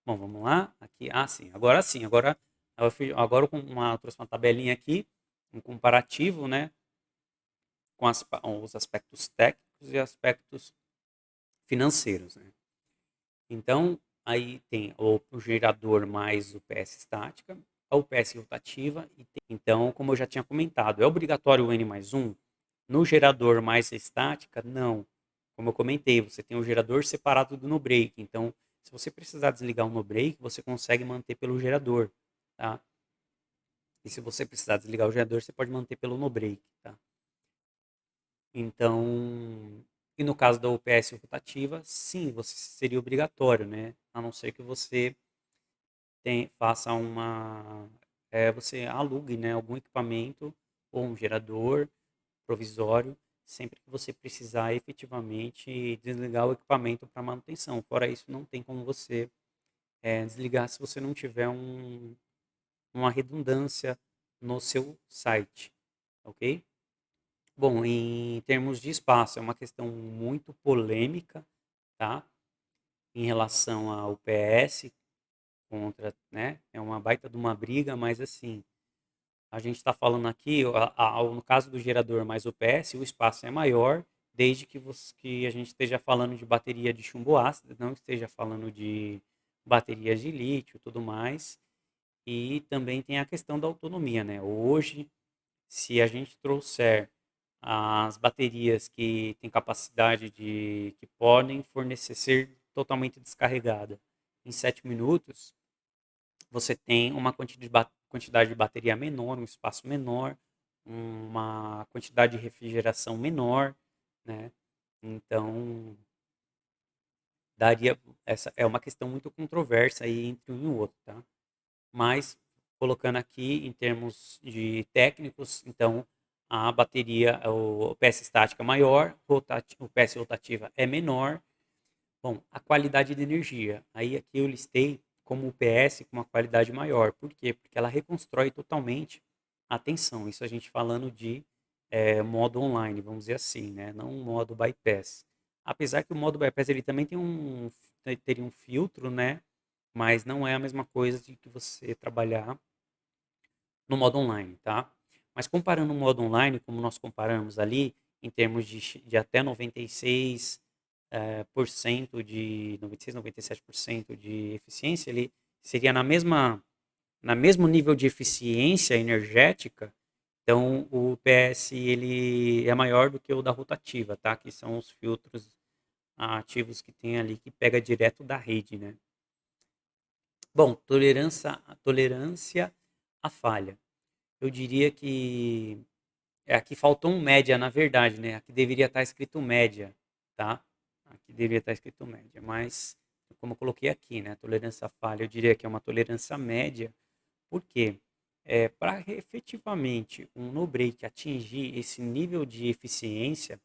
Bom, vamos lá. Aqui, sim. Agora sim. Agora eu trouxe uma tabelinha aqui, um comparativo, né, com os aspectos técnicos e aspectos financeiros, né? Então, aí tem o gerador mais UPS estática, a UPS rotativa. Então, como eu já tinha comentado, é obrigatório o N mais um? No gerador mais estática, não. Como eu comentei, você tem o gerador separado do no-break. Então, se você precisar desligar o no-break, você consegue manter pelo gerador, tá? E se você precisar desligar o gerador, você pode manter pelo no-break, tá? Então, e no caso da UPS rotativa, sim, você seria obrigatório, né? A não ser que você faça você alugue, né, algum equipamento ou um gerador provisório sempre que você precisar efetivamente desligar o equipamento para manutenção. Fora isso, não tem como você desligar se você não tiver uma redundância no seu site, ok? Bom, em termos de espaço, é uma questão muito polêmica, tá? Em relação ao UPS contra, né? É uma baita de uma briga, mas assim, a gente está falando aqui, no caso do gerador mais UPS, o espaço é maior, desde que a gente esteja falando de bateria de chumbo ácido, não esteja falando de baterias de lítio e tudo mais. E também tem a questão da autonomia, né? Hoje, se a gente trouxer as baterias que têm capacidade que podem fornecer, ser totalmente descarregada em 7 minutos, você tem uma quantidade de bateria menor, um espaço menor, uma quantidade de refrigeração menor, né? Então, daria essa é uma questão muito controversa aí entre um e o outro, tá? Mas colocando aqui em termos de técnicos, então a bateria, o PS estática é maior, o PS rotativa é menor. Bom, a qualidade de energia. Aí aqui eu listei como o PS com uma qualidade maior. Por quê? Porque ela reconstrói totalmente a tensão. Isso a gente falando de modo online, vamos dizer assim, né? Não um modo bypass. Apesar que o modo bypass ele também teria um filtro, né? Mas não é a mesma coisa de que você trabalhar no modo online, tá? Mas comparando o modo online, como nós comparamos ali, em termos de até 96 por cento de 96, 97% de eficiência, ele seria na mesmo nível de eficiência energética. Então, o PS ele é maior do que o da rotativa, tá? Que são os filtros ativos que tem ali que pega direto da rede, né? Bom, tolerância à falha. Eu diria que aqui faltou um média, na verdade, né? Aqui deveria estar escrito média, tá? Aqui deveria estar escrito média, mas como eu coloquei aqui, né? Tolerância à falha, eu diria que é uma tolerância média. Por quê? Para efetivamente um no-break atingir esse nível de eficiência,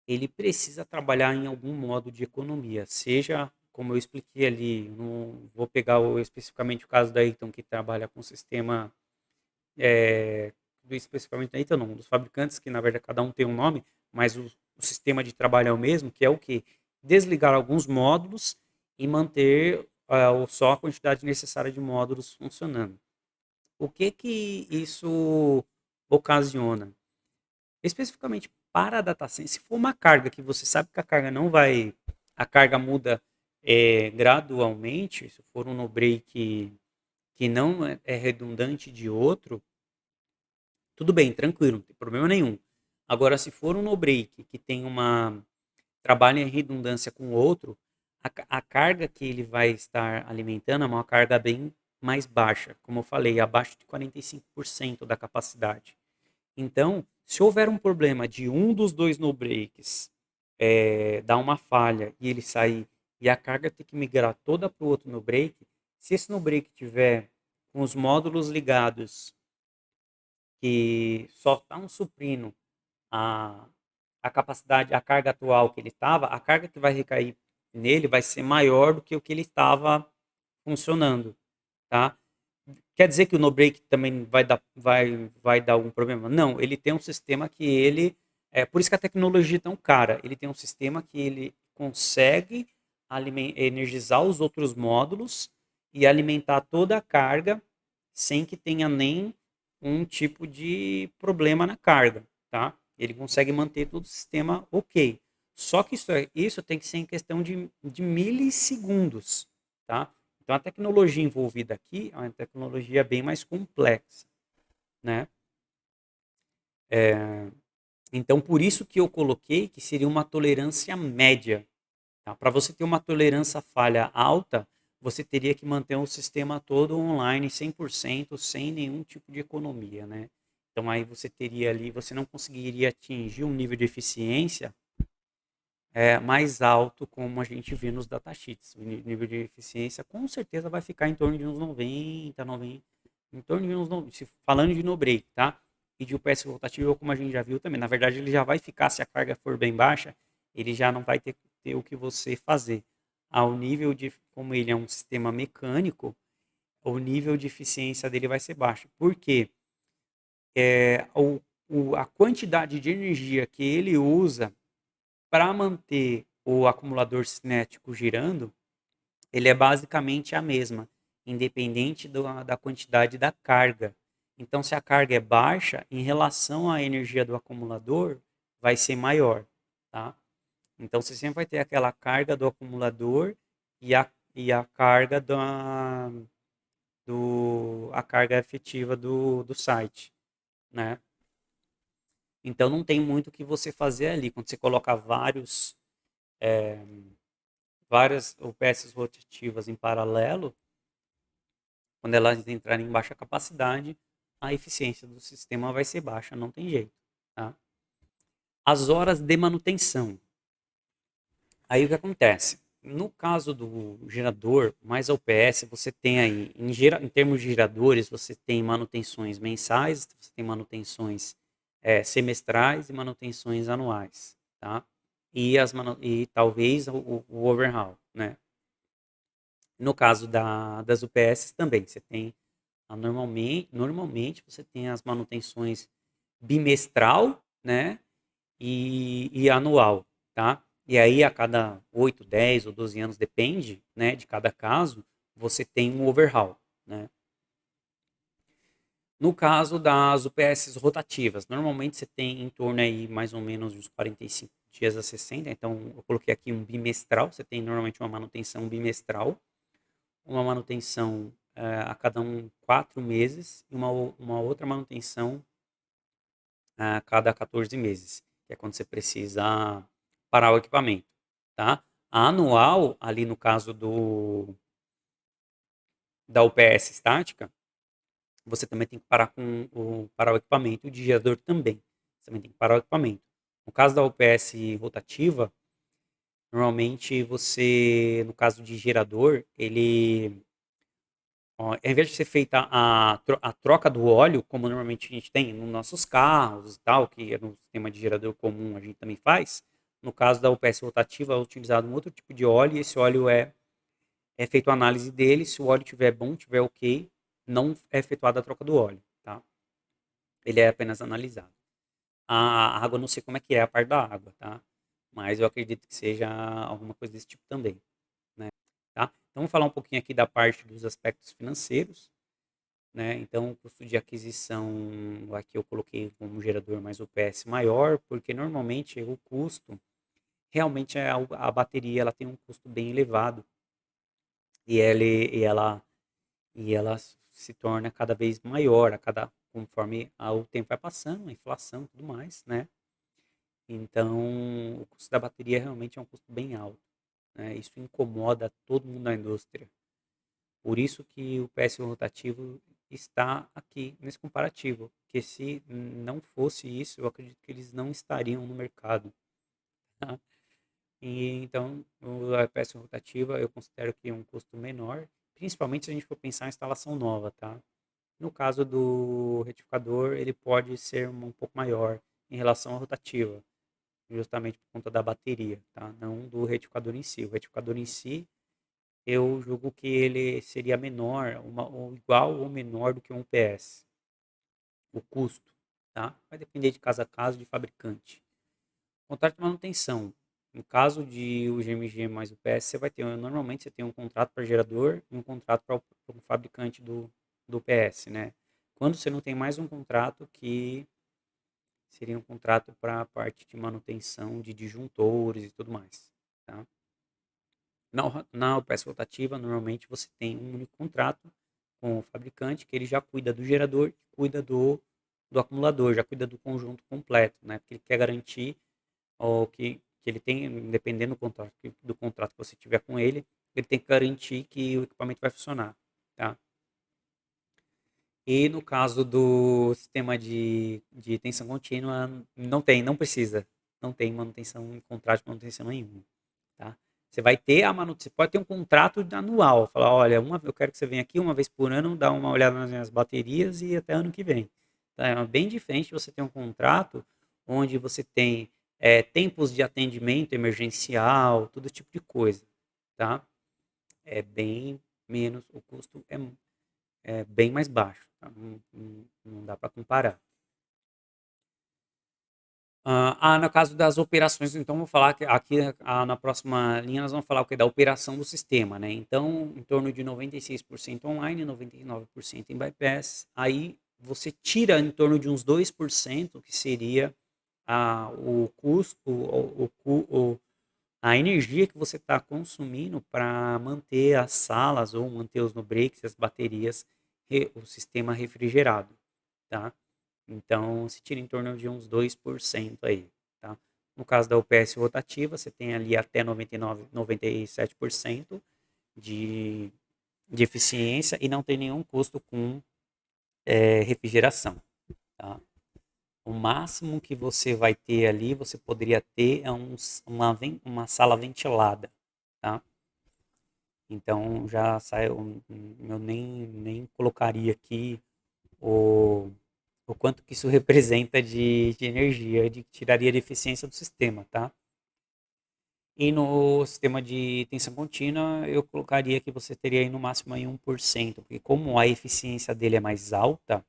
ele precisa trabalhar em algum modo de economia, seja como eu expliquei ali, não vou pegar especificamente o caso da Eaton, que trabalha com sistema é, especificamente da Eaton, não, dos fabricantes, que na verdade cada um tem um nome, mas o sistema de trabalho é o mesmo, que é o que? Desligar alguns módulos e manter só a quantidade necessária de módulos funcionando. O que que isso ocasiona? Especificamente para a data center, se for uma carga que você sabe que a carga não vai, a carga muda gradualmente, se for um no break que não é redundante de outro, tudo bem, tranquilo, não tem problema nenhum. Agora, se for um no break que tem uma trabalha em redundância com o outro, a carga que ele vai estar alimentando é uma carga bem mais baixa, como eu falei, abaixo de 45% da capacidade. Então, se houver um problema de um dos dois no breaks dar uma falha e ele sair e a carga ter que migrar toda para o outro no break, se esse no break tiver com os módulos ligados que só estão suprindo a, a capacidade, a carga atual que ele estava, a carga que vai recair nele vai ser maior do que o que ele estava funcionando, tá? Quer dizer que o no break também vai dar algum problema? Não, ele tem um sistema que por isso que a tecnologia é tão cara. Ele tem um sistema que ele consegue energizar os outros módulos e alimentar toda a carga sem que tenha nem um tipo de problema na carga, tá? Ele consegue manter todo o sistema ok. Só que isso tem que ser em questão de milissegundos, tá? Então a tecnologia envolvida aqui é uma tecnologia bem mais complexa, né? Então por isso que eu coloquei que seria uma tolerância média. Tá? Para você ter uma tolerância à falha alta, você teria que manter o sistema todo online 100% sem nenhum tipo de economia, né? Então aí você teria ali, você não conseguiria atingir um nível de eficiência mais alto como a gente vê nos datasheets. O nível de eficiência com certeza vai ficar em torno de uns 90, em torno de uns, falando de no break, tá? E de UPS rotativo, como a gente já viu também. Na verdade, ele já vai ficar, se a carga for bem baixa, ele já não vai ter o que você fazer. Ao nível de, como ele é um sistema mecânico, o nível de eficiência dele vai ser baixo. Por quê? A quantidade de energia que ele usa para manter o acumulador cinético girando, ele é basicamente a mesma, independente da quantidade da carga. Então, se a carga é baixa, em relação à energia do acumulador, vai ser maior, tá? Então, você sempre vai ter aquela carga do acumulador e a carga a carga efetiva do site, né? Então, não tem muito o que você fazer ali. Quando você coloca várias UPS rotativas em paralelo, quando elas entrarem em baixa capacidade, a eficiência do sistema vai ser baixa, não tem jeito. Tá? As horas de manutenção. Aí o que acontece? No caso do gerador mais a UPS, você tem aí, em termos de geradores, você tem manutenções mensais, você tem manutenções semestrais e manutenções anuais. Tá? E talvez o overhaul, né? No caso das UPS também, você tem normalmente você tem as manutenções bimestral, né, e anual, tá? E aí a cada 8, 10 ou 12 anos, depende, né, de cada caso, você tem um overhaul, né? No caso das UPS rotativas, normalmente você tem em torno aí mais ou menos uns 45 dias a 60, então eu coloquei aqui um bimestral, você tem normalmente uma manutenção bimestral, uma manutenção a cada 4 meses e uma outra manutenção a cada 14 meses, que é quando você precisa parar o equipamento, tá? A anual, ali no caso da UPS estática, você também tem que parar o equipamento, e o de gerador também. Você também tem que parar o equipamento. No caso da UPS rotativa, normalmente no caso de gerador, ao invés de ser feita a troca do óleo, como normalmente a gente tem nos nossos carros e tal, que é no sistema de gerador comum a gente também faz, no caso da UPS rotativa é utilizado um outro tipo de óleo e esse óleo é feito a análise dele, se o óleo estiver bom, estiver ok, não é efetuada a troca do óleo, tá? Ele é apenas analisado. A água, eu não sei como é que é a parte da água, tá? Mas eu acredito que seja alguma coisa desse tipo também, né? Tá? Então vamos falar um pouquinho aqui da parte dos aspectos financeiros, né? Então, o custo de aquisição, aqui eu coloquei como gerador mais o PS maior, porque normalmente o custo, realmente a bateria ela tem um custo bem elevado e ela se torna cada vez maior conforme o tempo vai passando, a inflação e tudo mais, né? Então, o custo da bateria realmente é um custo bem alto, né? Isso incomoda todo mundo na indústria. Por isso que o PS rotativo está aqui nesse comparativo, porque se não fosse isso, eu acredito que eles não estariam no mercado. Tá? E então, a PS rotativa eu considero que é um custo menor, principalmente se a gente for pensar em instalação nova, tá? No caso do retificador, ele pode ser um pouco maior em relação à rotativa, justamente por conta da bateria, tá? Não do retificador em si. O retificador em si, eu julgo que ele seria menor, ou igual ou menor do que um PS. O custo, tá? Vai depender de casa a casa, de fabricante. Contrato de manutenção. No caso de o GMG mais o PS, você vai ter, normalmente você tem um contrato para gerador e um contrato para o fabricante do PS, né? Quando você não tem mais um contrato, que seria um contrato para a parte de manutenção de disjuntores e tudo mais, tá? Na UPS rotativa, normalmente você tem um único contrato com o fabricante, que ele já cuida do gerador, cuida do acumulador, já cuida do conjunto completo, né? Porque ele quer garantir que ele tem, dependendo do contrato que você tiver com ele tem que garantir que o equipamento vai funcionar, tá? E no caso do sistema de tensão contínua, não precisa, não tem manutenção, contrato de manutenção nenhuma, tá? Você vai ter você pode ter um contrato anual, falar, olha, eu quero que você venha aqui uma vez por ano, dar uma olhada nas minhas baterias e até ano que vem. Tá? É bem diferente você ter um contrato onde você tem tempos de atendimento emergencial, todo tipo de coisa, tá? É bem menos, o custo é bem mais baixo, tá? Não dá para comparar. No caso das operações, então vou falar que aqui na próxima linha nós vamos falar o que da operação do sistema, né? Então, em torno de 96% online, 99% em bypass. Aí você tira em torno de uns 2%, que seria o custo, a energia que você está consumindo para manter as salas ou manter os no-breaks, as baterias, o sistema refrigerado, tá? Então, se tira em torno de uns 2% aí, tá? No caso da UPS rotativa, você tem ali até 99, 97% de, de eficiência e não tem nenhum custo com refrigeração, tá? O máximo que você vai ter ali, você poderia ter uma sala ventilada, tá? Então, já sai, eu nem colocaria aqui o quanto que isso representa de energia, tiraria de eficiência do sistema, tá? E no sistema de tensão contínua, eu colocaria que você teria aí no máximo aí 1%, porque como a eficiência dele é mais alta,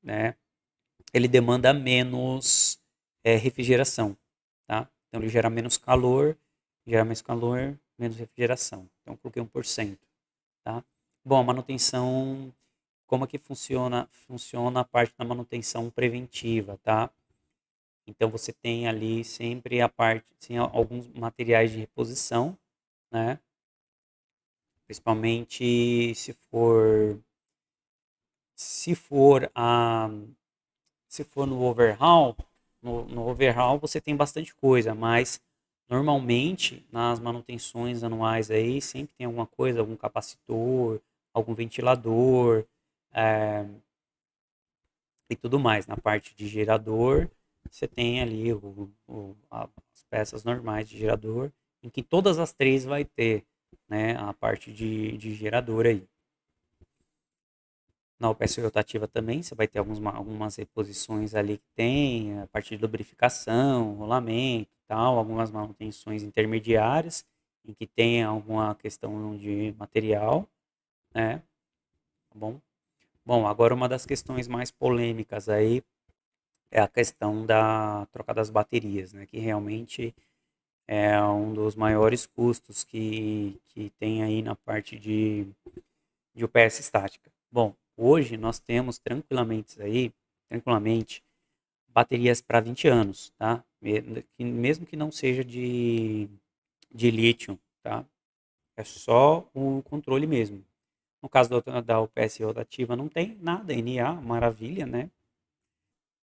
né, ele demanda menos refrigeração, tá? Então ele gera mais calor, menos refrigeração. Então eu coloquei 1%, tá? Bom, a manutenção, como é que funciona? Funciona a parte da manutenção preventiva, tá? Então você tem ali sempre a parte, tem alguns materiais de reposição, né? Principalmente se for a se for no overhaul, no overhaul você tem bastante coisa, mas normalmente nas manutenções anuais aí sempre tem alguma coisa, algum capacitor, algum ventilador, é, e tudo mais. Na parte de gerador, você tem ali as peças normais de gerador, em que todas as três vai ter, né, a parte de gerador aí. Na UPS rotativa também, você vai ter algumas reposições ali que tem, a parte de lubrificação, rolamento e tal, algumas manutenções intermediárias, em que tem alguma questão de material, né? Tá bom? Bom, agora uma das questões mais polêmicas aí é a questão da troca das baterias, né? Que realmente é um dos maiores custos que tem aí na parte de UPS estática. Bom, hoje nós temos tranquilamente, baterias para 20 anos, tá? Mesmo que não seja de lítio, tá? É só o controle mesmo. No caso da UPS rotativa não tem nada, NA, maravilha, né?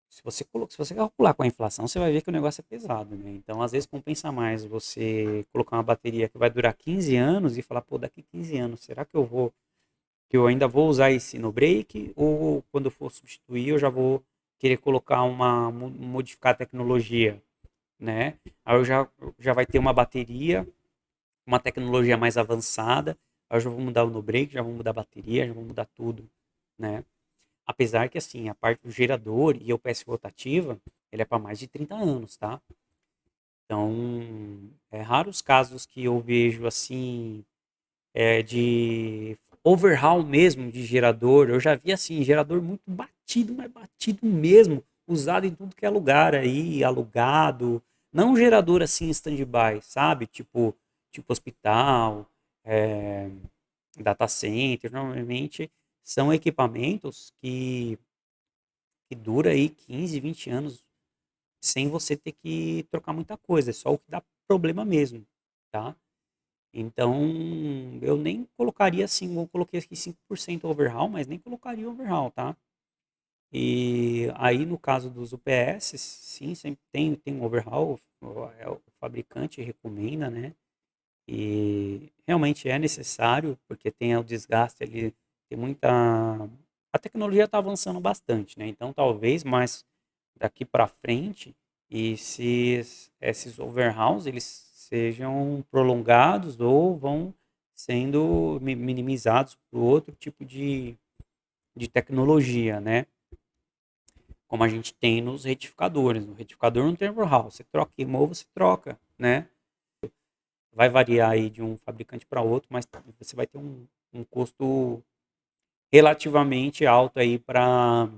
Se você calcular com a inflação, você vai ver que o negócio é pesado, né? Então, às vezes, compensa mais você colocar uma bateria que vai durar 15 anos e falar, pô, daqui 15 anos, será que eu ainda vou usar esse no break? Ou quando eu for substituir, eu já vou querer colocar modificar a tecnologia, né? Aí já vai ter uma bateria, uma tecnologia mais avançada, aí eu já vou mudar o no break, já vou mudar a bateria, já vou mudar tudo, né? Apesar que, assim, a parte do gerador e a UPS rotativa, ele é para mais de 30 anos, tá? Então, é raro os casos que eu vejo, assim, de overhaul mesmo de gerador. Eu já vi, assim, gerador muito batido, mas batido mesmo, usado em tudo que é lugar aí, alugado, Não gerador assim em stand-by, sabe? Tipo hospital, é, data center, normalmente são equipamentos que dura aí 15, 20 anos sem você ter que trocar muita coisa, é só o que dá problema mesmo, tá? Então, eu nem colocaria assim, eu coloquei aqui 5% overhaul, mas nem colocaria overhaul, tá? E aí, no caso dos UPS, sim, sempre tem um overhaul, o fabricante recomenda, né? E realmente é necessário, porque tem o desgaste ali, tem muita. A tecnologia está avançando bastante, né? Então, talvez mais daqui para frente, e se esses overhauls eles sejam prolongados ou vão sendo minimizados por outro tipo de tecnologia, né? Como a gente tem nos retificadores. No retificador não tem overhaul, você troca, queimou, você troca, né? Vai variar aí de um fabricante para outro, mas você vai ter um custo relativamente alto aí para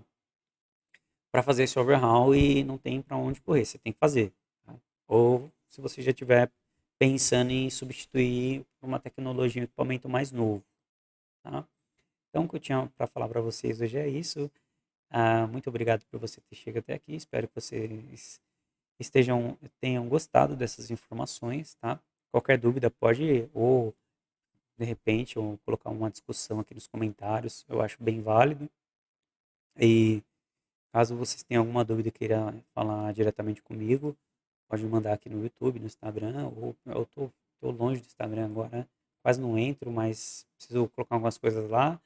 fazer esse overhaul e não tem para onde correr, você tem que fazer. Tá? Ou se você já estiver pensando em substituir por uma tecnologia, um equipamento mais novo. Tá? Então, o que eu tinha para falar para vocês hoje é isso. Muito obrigado por você ter chegado até aqui. Espero que vocês tenham gostado dessas informações. Tá? Qualquer dúvida pode ou de repente, ou colocar uma discussão aqui nos comentários, eu acho bem válido. E caso vocês tenham alguma dúvida e queira falar diretamente comigo, pode me mandar aqui no YouTube, no Instagram, ou eu tô longe do Instagram agora, quase não entro, mas preciso colocar algumas coisas lá.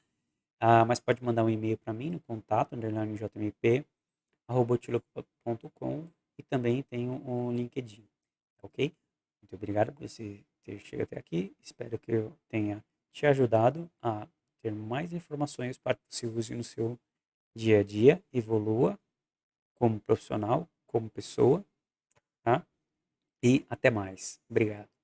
Mas pode mandar um e-mail para mim no contato, _jmp, @outlook.com, e também tenho um LinkedIn, ok? Muito obrigado por você ter chegado até aqui. Espero que eu tenha te ajudado a ter mais informações para que você use no seu dia a dia, evolua como profissional, como pessoa, tá? E até mais. Obrigado.